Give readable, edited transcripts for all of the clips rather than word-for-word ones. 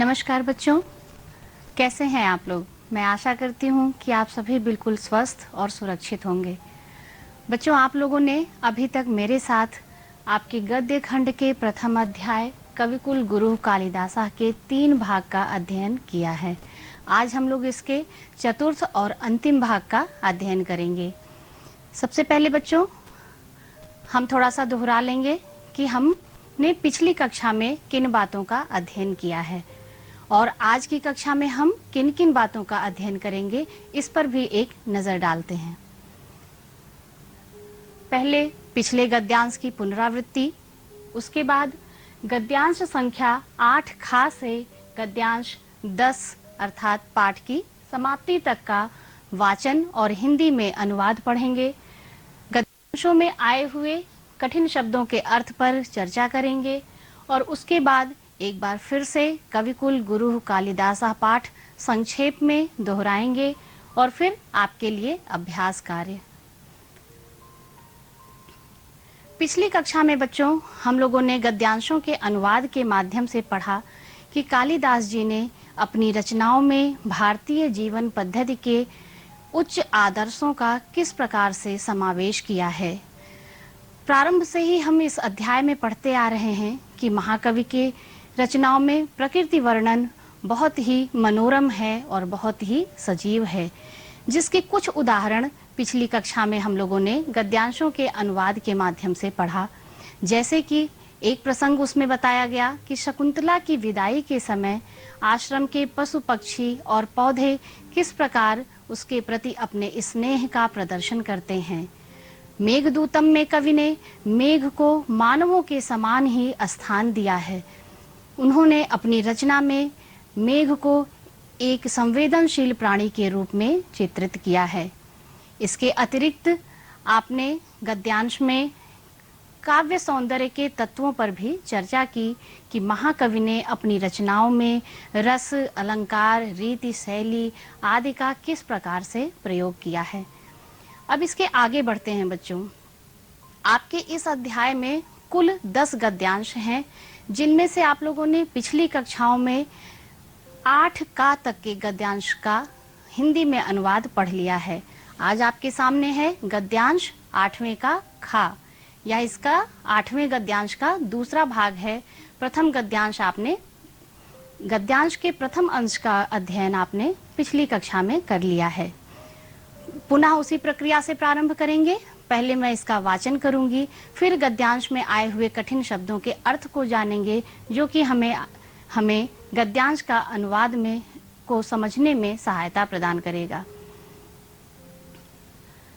नमस्कार बच्चों, कैसे हैं आप लोग। मैं आशा करती हूँ कि आप सभी बिल्कुल स्वस्थ और सुरक्षित होंगे। बच्चों, आप लोगों ने अभी तक मेरे साथ आपके गद्य खंड के प्रथम अध्याय कविकुल गुरु कालिदासा के 3 भाग का अध्ययन किया है। आज हम लोग इसके चतुर्थ और अंतिम भाग का अध्ययन करेंगे। सबसे पहले बच्चों, हम थोड़ा सा दोहरा लेंगे कि हमने पिछली कक्षा में किन बातों का अध्ययन किया है और आज की कक्षा में हम किन किन बातों का अध्ययन करेंगे, इस पर भी एक नजर डालते हैं। पहले पिछले गद्यांश की पुनरावृत्ति, उसके बाद गद्यांश संख्या 8 खा से गद्यांश 10 अर्थात पाठ की समाप्ति तक का वाचन और हिंदी में अनुवाद पढ़ेंगे। गद्यांशों में आए हुए कठिन शब्दों के अर्थ पर चर्चा करेंगे और उसके बाद एक बार फिर से कविकुल गुरु कालिदासा पाठ संक्षेप में दोहराएंगे और फिर आपके लिए अभ्यास कार्य। पिछली कक्षा में बच्चों, हम लोगों ने गद्यांशों के अनुवाद के माध्यम से पढ़ा कि कालिदास जी ने अपनी रचनाओं में भारतीय जीवन पद्धति के उच्च आदर्शों का किस प्रकार से समावेश किया है। प्रारंभ से ही हम इस अध्याय में पढ़ते आ रहे हैं कि महाकवि के रचनाओं में प्रकृति वर्णन बहुत ही मनोरम है और बहुत ही सजीव है, जिसके कुछ उदाहरण पिछली कक्षा में हम लोगों ने गद्यांशों के अनुवाद के माध्यम से पढ़ा। जैसे कि एक प्रसंग उसमें बताया गया कि शकुंतला की विदाई के समय आश्रम के पशु पक्षी और पौधे किस प्रकार उसके प्रति अपने स्नेह का प्रदर्शन करते हैं। मेघदूतम में कवि ने मेघ को मानवों के समान ही स्थान दिया है। उन्होंने अपनी रचना में मेघ को एक संवेदनशील प्राणी के रूप में चित्रित किया है। इसके अतिरिक्त आपने गद्यांश में काव्य सौंदर्य के तत्वों पर भी चर्चा की कि महाकवि ने अपनी रचनाओं में रस, अलंकार, रीति, शैली आदि का किस प्रकार से प्रयोग किया है। अब इसके आगे बढ़ते हैं बच्चों। आपके इस अध्याय में कुल 10 गद्यांश हैं, जिनमें से आप लोगों ने पिछली कक्षाओं में 8 का तक के गद्यांश का हिंदी में अनुवाद पढ़ लिया है। आज आपके सामने है गद्यांश 8वें का खा, या इसका 8वें गद्यांश का दूसरा भाग है। प्रथम गद्यांश आपने गद्यांश के प्रथम अंश का अध्ययन आपने पिछली कक्षा में कर लिया है। पुनः उसी प्रक्रिया से प्रारंभ करेंगे। पहले मैं इसका वाचन करूंगी, फिर गद्यांश में आए हुए कठिन शब्दों के अर्थ को जानेंगे, जो कि हमें गद्यांश का अनुवाद में को समझने में सहायता प्रदान करेगा।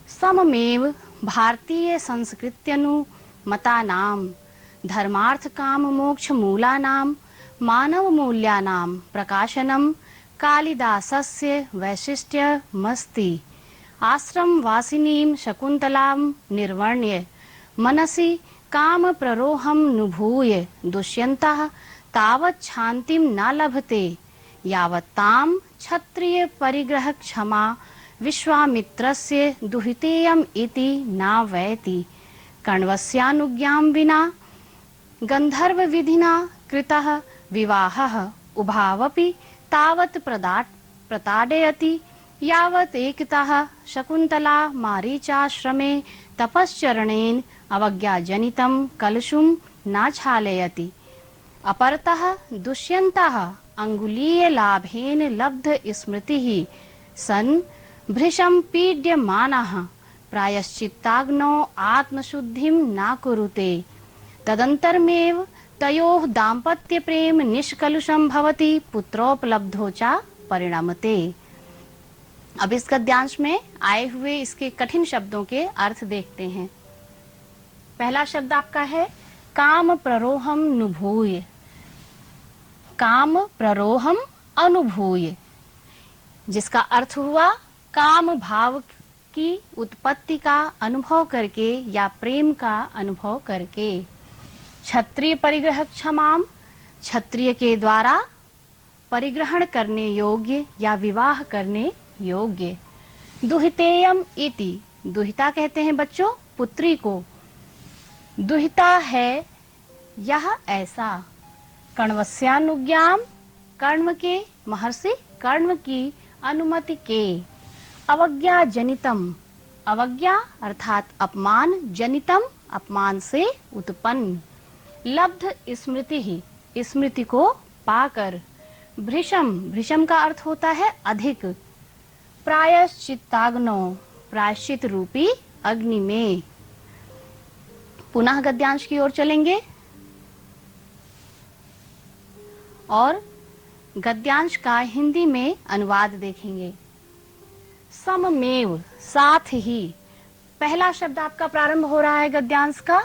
सममेव भारतीय संस्कृत्यनुमतानां धर्मार्थ काम मोक्ष मूलानां मानव मूल्यानां प्रकाशनम कालिदासस्य वैशिष्ट्यमस्ति। आश्रम वासिनीं शकुन्तलां निर्वर्ण्य मनसि काम प्ररोहं नुभूय दुष्यन्तः तावत् शान्तिं न लभते यावत् तां क्षत्रिय परिग्रह क्षमा विश्वामित्रस्य दुहितेयम् इति न वैति। कण्वस्यानुज्ञां विना गन्धर्व विधिना कृतः विवाहः उभावपि तावत् प्रताडयति यावत् एकतः शकुन्तला मारीचाश्रमे तपश्चरणेन अवज्ञाजनितं कलशुं न क्षालयति। अपरतः दुष्यन्तः अंगुलीयलाभेन लब्ध स्मृतिः सन् भृशं पीड्यमानः प्रायश्चित्ताग्नौ आत्मशुद्धिं न कुरुते। तदन्तरमेव तयोः दाम्पत्य प्रेम निष्कलुषं भवति, पुत्रोपलब्धो च परिणमते। अब इस गद्यांश में आए हुए इसके कठिन शब्दों के अर्थ देखते हैं। पहला शब्द आपका है काम प्ररोहम नुभूय। काम प्ररोहम अनुभूय, जिसका अर्थ हुआ काम भाव की उत्पत्ति का अनुभव करके या प्रेम का अनुभव करके। क्षत्रिय परिग्रह क्षमाम, क्षत्रिय के द्वारा परिग्रहण करने योग्य या विवाह करने योग्य। दुहितेयम इति, दुहिता कहते हैं बच्चों पुत्री को। दुहिता है यह ऐसा। कण्वस्यानुज्ञाम कर्ण के, महर्षि कर्ण की अनुमति के, अवज्ञा जनितम, अवज्ञा अर्थात अपमान, जनितम अपमान से उत्पन्न, लब्ध स्मृति ही, स्मृति को पाकर, भृशम, भृशम का अर्थ होता है अधिक, प्रायश्चित्ताग्नो, प्रायश्चित रूपी अग्नि में। पुनः गद्यांश की ओर चलेंगे और गद्यांश का हिंदी में अनुवाद देखेंगे। सममेव, साथ ही, पहला शब्द आपका प्रारंभ हो रहा है गद्यांश का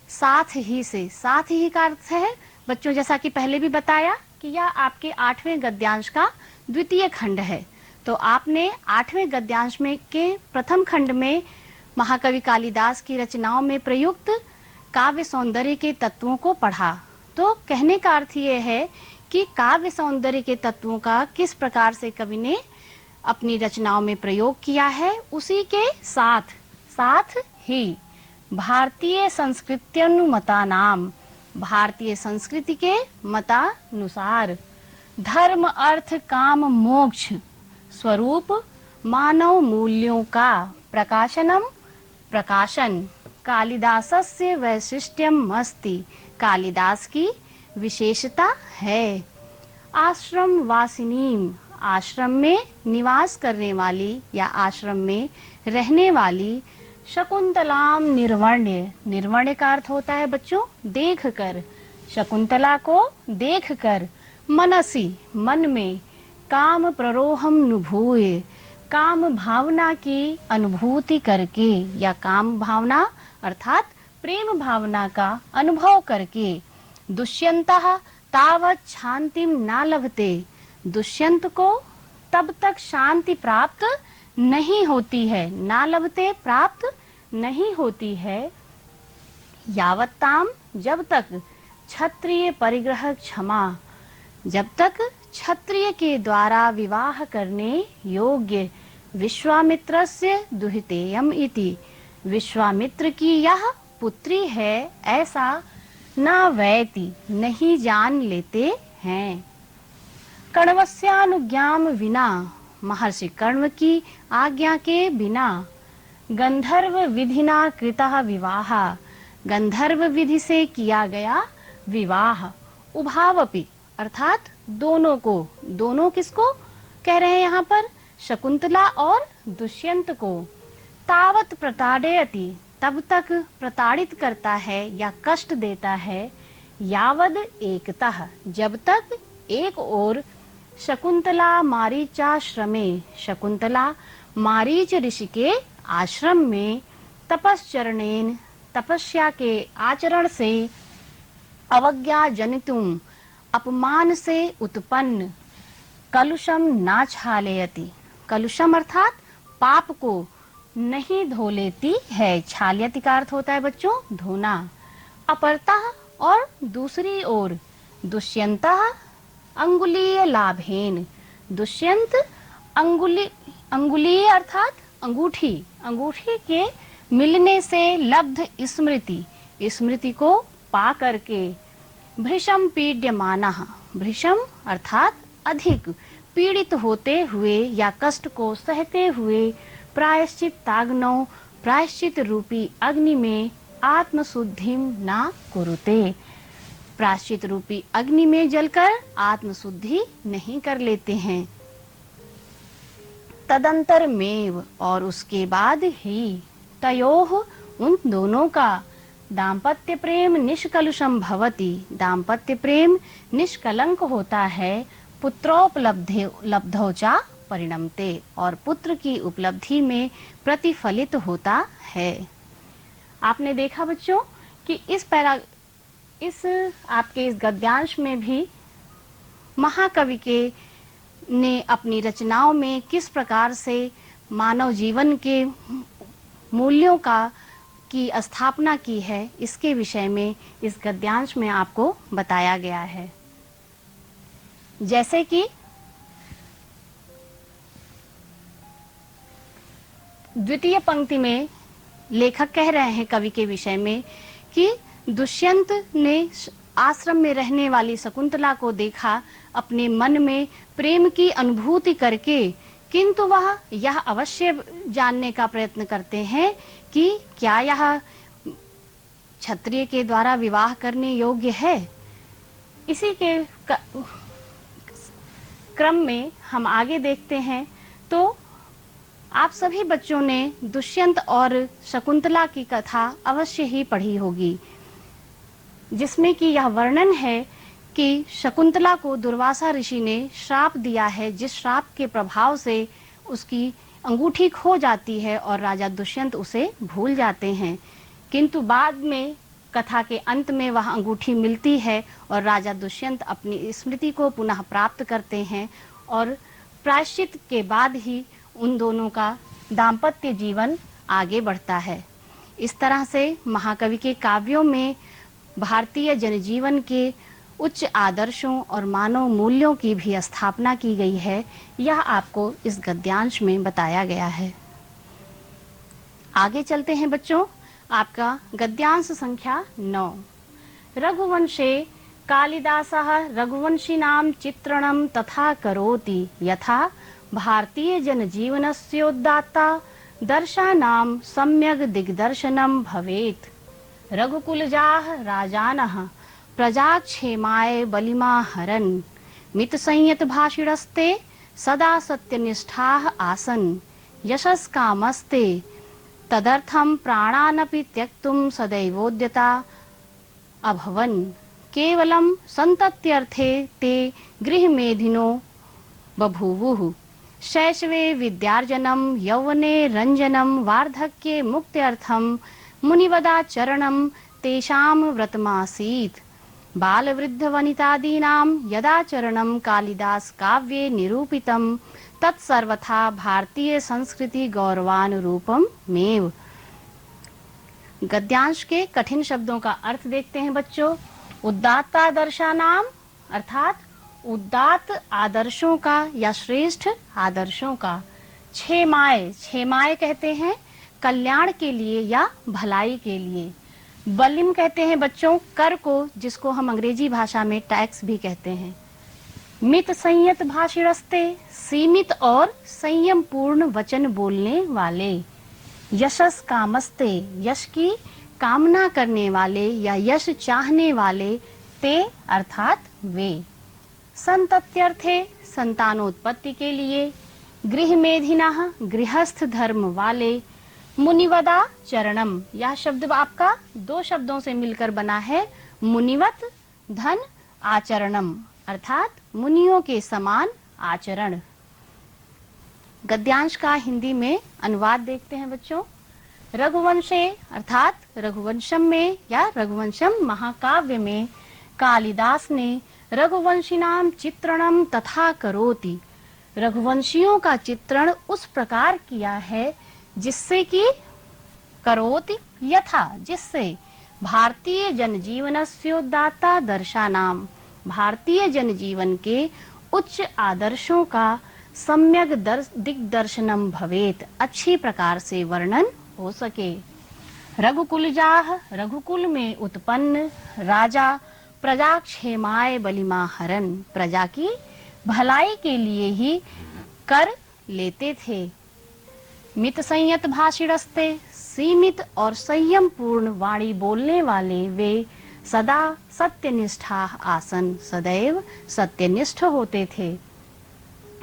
साथ ही से। साथ ही का अर्थ है बच्चों, जैसा कि पहले भी बताया कि यह आपके 8वें गद्यांश का द्वितीय खंड है। तो आपने 8वें गद्यांश में के प्रथम खंड में महाकवि कालिदास की रचनाओं में प्रयुक्त काव्य सौंदर्य के तत्वों को पढ़ा। तो कहने का अर्थ ये है कि काव्य सौंदर्य के तत्वों का किस प्रकार से कवि ने अपनी रचनाओं में प्रयोग किया है, उसी के साथ साथ ही भारतीय संस्कृत्यनुमता नाम, भारतीय संस्कृति के मतानुसार धर्म अर्थ काम मोक्ष स्वरूप मानव मूल्यों का प्रकाशनम, प्रकाशन, कालिदासस्य वैशिष्ट्यम अस्ति, कालिदास की विशेषता है। आश्रम वासिनीम, आश्रम में निवास करने वाली या आश्रम में रहने वाली, शकुंतलाम निर्वर्ण्य, निर्वर्ण्य का अर्थ होता है बच्चों देखकर, शकुंतला को देखकर, मनसी, मन में, काम प्ररोहम नुभूय, काम भावना की अनुभूति करके या काम भावना अर्थात प्रेम भावना का अनुभव करके, दुष्यंतः तावत् शांतिम न लभते, दुष्यंत को तब तक शांति प्राप्त नहीं होती है, ना लभते प्राप्त नहीं होती है, यावत्ताम जब तक क्षत्रिय परिग्रह क्षमा, जब तक क्षत्रिय के द्वारा विवाह करने योग्य विश्वामित्रस्य दुहितेयम इति, विश्वामित्र की यह पुत्री है ऐसा न वैति, नहीं जान लेते हैं। कण्वस्यानुज्ञाम विना, महर्षि कण्व की आज्ञा के बिना, गंधर्व विधिना कृतः विवाह, गंधर्व विधि से किया गया विवाह, उभावपि अर्थात दोनों को, दोनों किसको कह रहे हैं यहाँ पर, शकुंतला और दुष्यंत को, तावत प्रताड़यति, तब तक प्रताड़ित करता है या कष्ट देता है, यावद एकतः, जब तक एक ओर, शकुंतला मारीचाश्रमे, शकुंतला मारीच ऋषि के आश्रम में, तपश्चरणेन, तपस्या के आचरण से, अवज्ञा जनितुम, अपमान से उत्पन्न, कलुषम नाछालयति, कलुषम अर्थात पाप को नहीं धो लेती है, छालयति का अर्थ होता है बच्चों धोना, अपरतः और दूसरी ओर, दुष्यंतः अंगुलीय लाभेन, दुष्यंत अंगुलीय अर्थात अंगूठी, अंगूठी के मिलने से लब्ध स्मृति, स्मृति को पा करके, भृशम पीड्यमानः, भृशम अर्थात अधिक, पीड़ित होते हुए या कष्ट को सहते हुए, प्रायश्चित्ताग्नौ, प्रायश्चित रूपी अग्नि में, आत्मशुद्धिम ना कुरुते, प्रायश्चित रूपी अग्नि में जलकर आत्मशुद्धि नहीं कर लेते हैं। तदंतर मेव, और उसके बाद ही, तयोः उन दोनों का, दाम्पत्य प्रेम निष्कलुषम भवति, दाम्पत्य प्रेम निष्कलंक होता है, पुत्रोपलब्धौ च परिणमते, और पुत्र की उपलब्धि में प्रतिफलित होता है। आपने देखा बच्चों कि इस आपके इस गद्यांश में भी महाकवि के ने अपनी रचनाओं में किस प्रकार से मानव जीवन के मूल्यों की स्थापना की है, इसके विषय में इस गद्यांश में आपको बताया गया है। जैसे कि द्वितीय पंक्ति में लेखक कह रहे हैं कवि के विषय में कि दुष्यंत ने आश्रम में रहने वाली शकुंतला को देखा, अपने मन में प्रेम की अनुभूति करके, किंतु वह यह अवश्य जानने का प्रयत्न करते हैं कि क्या यह क्षत्रिय के द्वारा विवाह करने योग्य है। इसी के क्रम में हम आगे देखते हैं तो आप सभी बच्चों ने दुष्यंत और शकुंतला की कथा अवश्य ही पढ़ी होगी, जिसमें कि यह वर्णन है कि शकुंतला को दुर्वासा ऋषि ने श्राप दिया है, जिस श्राप के प्रभाव से उसकी अंगूठी खो जाती है और राजा दुष्यंत उसे भूल जाते हैं। किंतु बाद में कथा के अंत में वह अंगूठी मिलती है और राजा दुष्यंत अपनी स्मृति को पुनः प्राप्त करते हैं और प्रायश्चित के बाद ही उन दोनों का दाम्पत्य जीवन आगे बढ़ता है। इस तरह से महाकवि के काव्यों में भारतीय जनजीवन के उच्च आदर्शों और मानव मूल्यों की भी स्थापना की गई है। यह आपको इस गद्यांश में बताया गया है। आगे चलते हैं बच्चों, आपका गद्यांश संख्या 9। रघुवंशे कालिदासः रघुवंशिनां चित्रणं तथा करोति यथा भारतीय जनजीवनस्योदात्ता दर्शानां सम्यग् दिग्दर्शनं भवेत्। रघुकुलजाः राजानः प्रजाक्षेमाय बलिमा हरन् मितसंयतभाषिणस्ते सदा सत्यनिष्ठाः आसन् यशस्कामस्ते तदर्थं प्राणानपि त्यक्तुं सदैवोद्यता अभवन्। केवलं सन्तत्यर्थे ते गृहमेधिनो बभूवुः। शैशवे विद्यार्जनं यौवने रञ्जनं वार्धक्ये मुक्त्यर्थं मुनिवदाचरणं तेषां व्रतमासीत्। बालवृद्धवनितादीनां यदाचरणं कालिदास काव्ये निरूपितं तत्सर्वथा भारतीय संस्कृति गौरवानुरूपम मेव। गद्यांश के कठिन शब्दों का अर्थ देखते हैं बच्चों। उदात्तादर्शानाम अर्थात उदात्त आदर्शों का या श्रेष्ठ आदर्शों का। क्षेमाय, क्षेमाय कहते हैं कल्याण के लिए या भलाई के लिए। बलिम कहते हैं बच्चों कर को, जिसको हम अंग्रेजी भाषा में टैक्स भी कहते हैं। मित संयत भाषिणस्ते, सीमित और संयम पूर्ण वचन बोलने वाले। यशस कामस्ते, यश की कामना करने वाले या यश चाहने वाले। ते अर्थात वे। संतत्यर्थे, संतानोत्पत्ति के लिए। गृह मेधिनः, गृहस्थ धर्म वाले। मुनिवदा चरणम, यह शब्द आपका 2 शब्दों से मिलकर बना है। मुनिवत धन आचरणम अर्थात मुनियों के समान आचरण। गद्यांश का हिंदी में अनुवाद देखते हैं बच्चों। रघुवंशे अर्थात रघुवंशम में या रघुवंशम महाकाव्य में कालिदास ने रघुवंशिनाम चित्रणम तथा करोति, रघुवंशियों का चित्रण उस प्रकार किया है जिससे कि करोति यथा, जिससे भारतीय जनजीवनस्योदात्ता दर्शानाम, भारतीय जनजीवन के उच्च आदर्शों का सम्यक दिग्दर्शनम भवेत, अच्छी प्रकार से वर्णन हो सके। रघुकुलजाः, रघुकुल में उत्पन्न राजा प्रजाक्षेमाय बलिमा हरन, प्रजा की भलाई के लिए ही कर लेते थे। मित संयत भाषिणस्ते, सीमित और संयम पूर्ण वाणी बोलने वाले वे। सदा सत्यनिष्ठा आसन, सदैव सत्यनिष्ठ होते थे।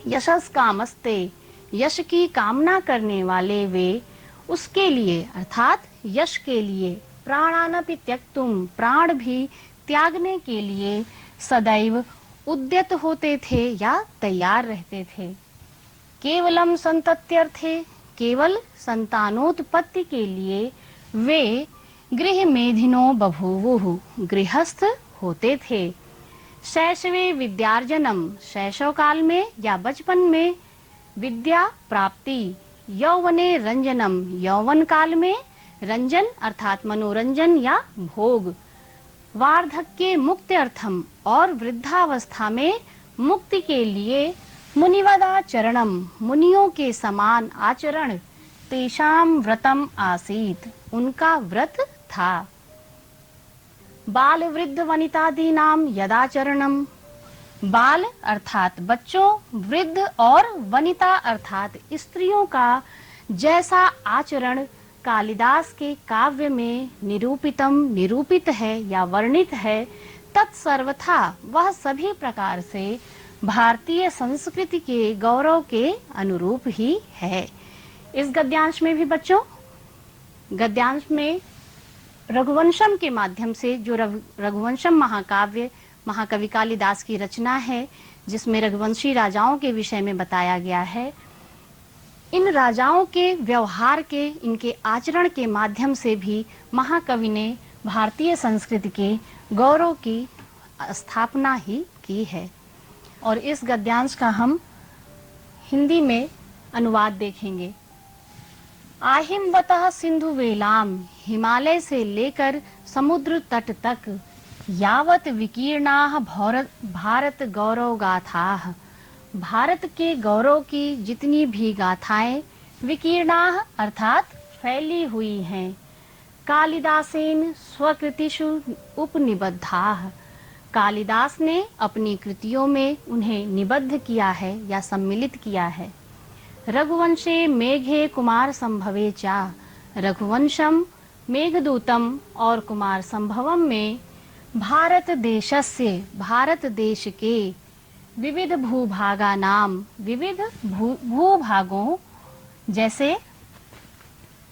यशस कामस्ते, यश की कामना करने वाले वे, उसके लिए अर्थात यश के लिए। प्राणानपि त्यक्तुम, प्राण भी त्यागने के लिए सदैव उद्यत होते थे या तैयार रहते थे। केवलम संतत्यर्थे, केवल संतानोत्पत्ति के लिए वे गृह मेधिनो बभूवुः, गृहस्थ होते थे। शैशवे विद्यार्जनम, शैशव काल में या बचपन में विद्या प्राप्ति। यौवने रंजनम, यौवन काल में रंजन अर्थात मनोरंजन या भोग। वार्धक्ये मुक्त्यर्थम, और वृद्धावस्था में मुक्ति के लिए। मुनिवदाचरणम, मुनियों के समान आचरण। तेषां व्रतम आसीत, उनका व्रत था। बाल वृद्ध वनितादीनाम यदाचरणम। बाल अर्थात बच्चों, वृद्ध और वनिता अर्थात स्त्रियों का जैसा आचरण कालिदास के काव्य में निरूपित है या वर्णित है, तत्सर्वथा वह सभी प्रकार से भारतीय संस्कृति के गौरव के अनुरूप ही है। इस गद्यांश में भी बच्चों, गद्यांश में रघुवंशम के माध्यम से जो रघुवंशम महाकाव्य महाकवि कालिदास की रचना है, जिसमें रघुवंशी राजाओं के विषय में बताया गया है, इन राजाओं के व्यवहार के, इनके आचरण के माध्यम से भी महाकवि ने भारतीय संस्कृति के गौरव की स्थापना ही की है। और इस गद्यांश का हम हिंदी में अनुवाद देखेंगे। आहिमवतः सिंधु वेलाम, हिमालय से लेकर समुद्र तट तक, यावत विकीर्णाः भारत गौरव गाथाः, भारत के गौरव की जितनी भी गाथाएं विकीर्णाः अर्थात फैली हुई हैं, कालिदासेन स्वकृतिषु उपनिबद्धाः, कालिदास ने अपनी कृतियों में उन्हें निबद्ध किया है या सम्मिलित किया है। रघुवंशे मेघे कुमार संभवे चा, रघुवंशम मेघदूतम और कुमार संभवम में भारत देशस्य, भारत देश के विविध भूभागा नाम, विविध भूभागों जैसे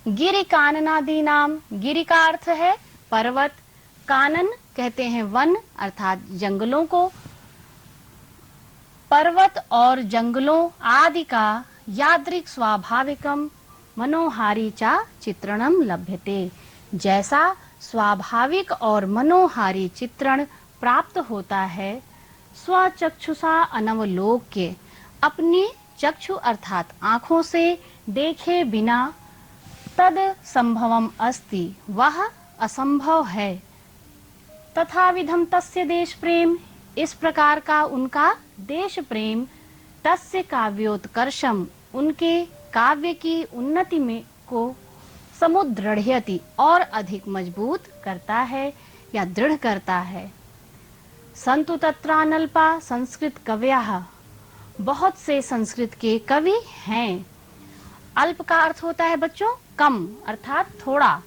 गिरि काननादि नाम, गिरि का अर्थ है पर्वत, कानन कहते हैं वन अर्थात जंगलों को, पर्वत और जंगलों आदि का यादृक् स्वाभाविकम मनोहारी चा चित्रणम लभ्यते, जैसा स्वाभाविक और मनोहारी चित्रण प्राप्त होता है स्वचक्षुषा अनवलोक्य, अपनी चक्षु अर्थात आँखों से देखे बिना, तद संभवम अस्ति वह असंभव है, तथा विधम तस्य देश प्रेम, इस प्रकार का उनका देश प्रेम, तस्य काव्योत्कर्षम, उनके काव्य की उन्नति में को समुद्रढ़यति और अधिक मजबूत करता है या दृढ़ करता है। संतु तत्रानल्पा संस्कृत कवयः, बहुत से संस्कृत के कवि हैं। अल्प का अर्थ होता है बच्चों कम अर्थात थोड़ा,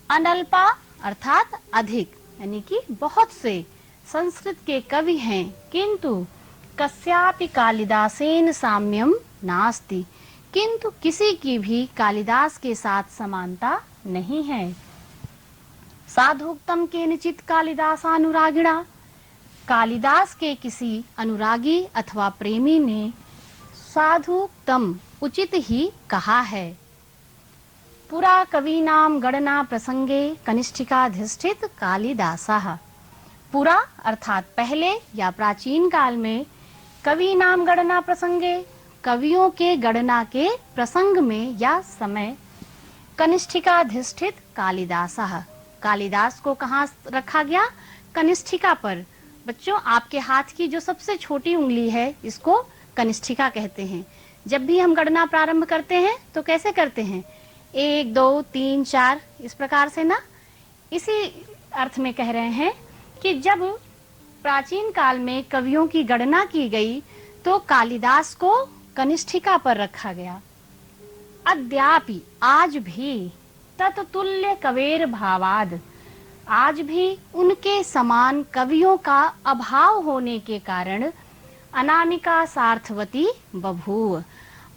अनल्पा अर्थात अधिक, यानी कि बहुत से संस्कृत के कवि हैं, किंतु कस्यापि कालिदासेन साम्यम नास्ति, किंतु किसी की भी कालिदास के साथ समानता नहीं है। साधुक्तम केनचित कालिदासानुरागिणा, कालिदास के किसी अनुरागी अथवा प्रेमी ने साधुक्तम उचित ही कहा है। पुरा कवीनाम गणना प्रसंगे कनिष्ठिकाधिष्ठित कालिदासः, पुरा अर्थात पहले या प्राचीन काल में, कवि नाम गणना प्रसंगे कवियों के गणना के प्रसंग में या समय, कनिष्ठिकाधिष्ठित कालिदासः, कालिदास को कहाँ रखा गया? कनिष्ठिका पर। बच्चों आपके हाथ की जो सबसे छोटी उंगली है इसको कनिष्ठिका कहते हैं। जब भी हम गणना प्रारंभ करते हैं तो कैसे करते हैं? 1 2 3 4 इस प्रकार से ना। इसी अर्थ में कह रहे हैं कि जब प्राचीन काल में कवियों की गणना की गई तो कालिदास को कनिष्ठिका पर रखा गया। अद्यापि आज भी तत्तुल्य कवेर भावाद, आज भी उनके समान कवियों का अभाव होने के कारण अनामिका सार्थवती बभूव,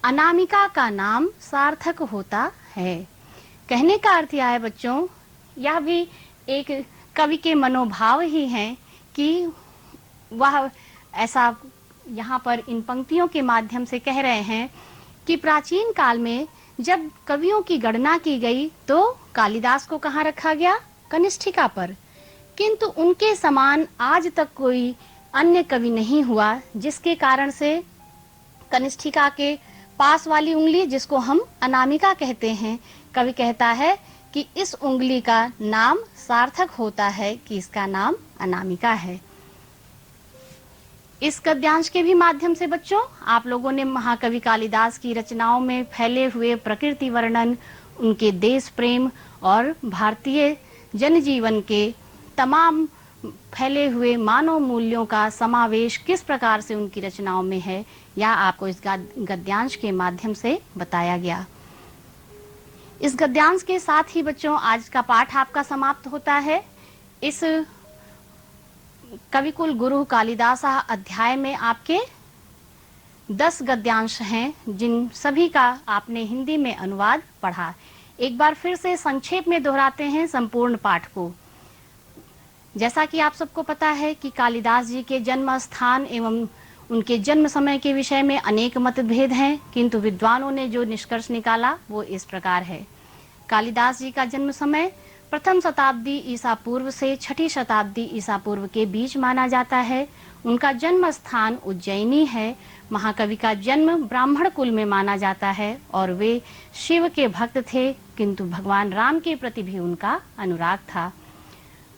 अनामिका का नाम सार्थक होता है। कहने का अर्थ यह है बच्चों, यह भी एक कवि के मनोभाव ही हैं कि वह ऐसा यहाँ पर इन पंक्तियों के माध्यम से कह रहे हैं कि प्राचीन काल में जब कवियों की गणना की गई तो कालिदास को कहाँ रखा गया? कनिष्ठिका पर, किंतु उनके समान आज तक कोई अन्य कवि नहीं हुआ, जिसके कारण से कनिष्ठिका के पास वाली उंगली जिसको हम अनामिका कहते हैं, कवि कहता है कि इस उंगली का नाम सार्थक होता है कि इसका नाम अनामिका है। इस गद्यांश के भी माध्यम से बच्चों आप लोगों ने महाकवि कालिदास की रचनाओं में फैले हुए प्रकृति वर्णन, उनके देश प्रेम और भारतीय जनजीवन के तमाम फैले हुए मानव मूल्यों का समावेश किस प्रकार से उनकी रचनाओं में है, यह आपको इस गद्यांश के माध्यम से बताया गया। इस गद्यांश के साथ ही बच्चों आज का पाठ आपका समाप्त होता है। इस कविकुल गुरु कालिदास अध्याय में आपके 10 गद्यांश हैं, जिन सभी का आपने हिंदी में अनुवाद पढ़ा। एक बार फिर से संक्षेप में दोहराते हैं संपूर्ण पाठ को। जैसा कि आप सबको पता है कि कालिदास जी के जन्म स्थान एवं उनके जन्म समय के विषय में अनेक मतभेद हैं, किंतु विद्वानों ने जो निष्कर्ष निकाला वो इस प्रकार है। कालिदास जी का जन्म समय प्रथम शताब्दी ईसा पूर्व से छठी शताब्दी ईसा पूर्व के बीच माना जाता है। उनका जन्म स्थान उज्जैनी है। महाकवि का जन्म ब्राह्मण कुल में माना जाता है और वे शिव के भक्त थे, किंतु भगवान राम के प्रति भी उनका अनुराग था।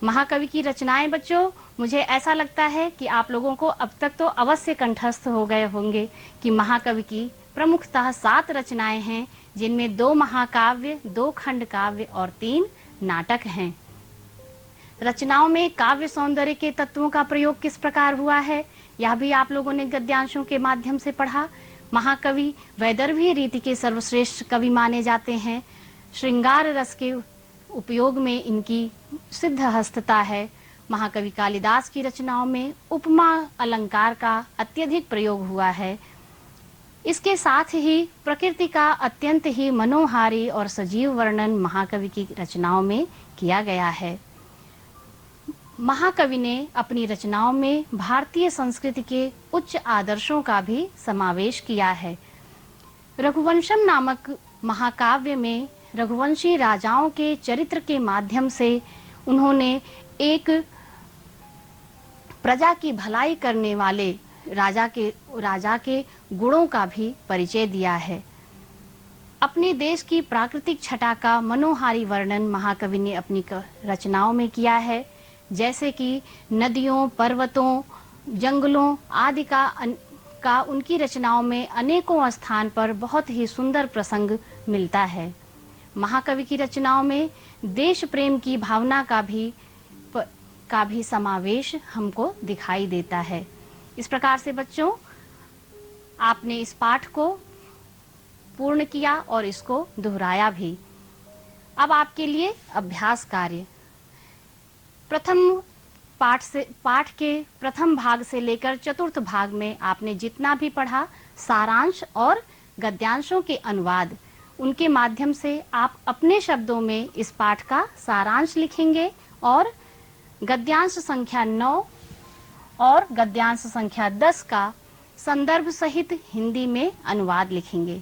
महाकवि की रचनाएं बच्चों, मुझे ऐसा लगता है कि आप लोगों को अब तक तो अवश्य कंठस्थ हो गए होंगे कि महाकवि की प्रमुखतः 7 रचनाएं हैं, जिनमें 2 महाकाव्य, 2 खंड काव्य और 3 नाटक हैं। रचनाओं में काव्य सौंदर्य के तत्वों का प्रयोग किस प्रकार हुआ है, यह भी आप लोगों ने गद्यांशों के माध्यम से पढ़ा। महाकवि वैदर्भी रीति के सर्वश्रेष्ठ कवि माने जाते हैं। श्रृंगार रस के उपयोग में इनकी सिद्ध हस्तता है। महाकवि कालिदास की रचनाओं में उपमा अलंकार का अत्यधिक प्रयोग हुआ है। इसके साथ ही प्रकृति का अत्यंत ही मनोहारी और सजीव वर्णन महाकवि की रचनाओं में किया गया है। महाकवि ने अपनी रचनाओं में भारतीय संस्कृति के उच्च आदर्शों का भी समावेश किया है। रघुवंशम नामक महाकाव्य में रघुवंशी राजाओं के चरित्र के माध्यम से उन्होंने एक प्रजा की भलाई करने वाले राजा के गुणों का भी परिचय दिया है। अपने देश की प्राकृतिक छटा का मनोहारी वर्णन महाकवि ने अपनी रचनाओं में किया है, जैसे कि नदियों, पर्वतों, जंगलों आदि का उनकी रचनाओं में अनेकों स्थान पर बहुत ही सुंदर प्रसंग मिलता है। महाकवि की रचनाओं में देश प्रेम की भावना का भी समावेश हमको दिखाई देता है। इस प्रकार से बच्चों, आपने इस पाठ को पूर्ण किया और इसको दोहराया भी। अब आपके लिए अभ्यास कार्य। पाठ के प्रथम भाग से लेकर चतुर्थ भाग में आपने जितना भी पढ़ा, सारांश और गद्यांशों के अनुवाद, उनके माध्यम से आप अपने शब्दों में इस पाठ का सारांश लिखेंगे और गद्यांश संख्या 9 और गद्यांश संख्या 10 का संदर्भ सहित हिंदी में अनुवाद लिखेंगे।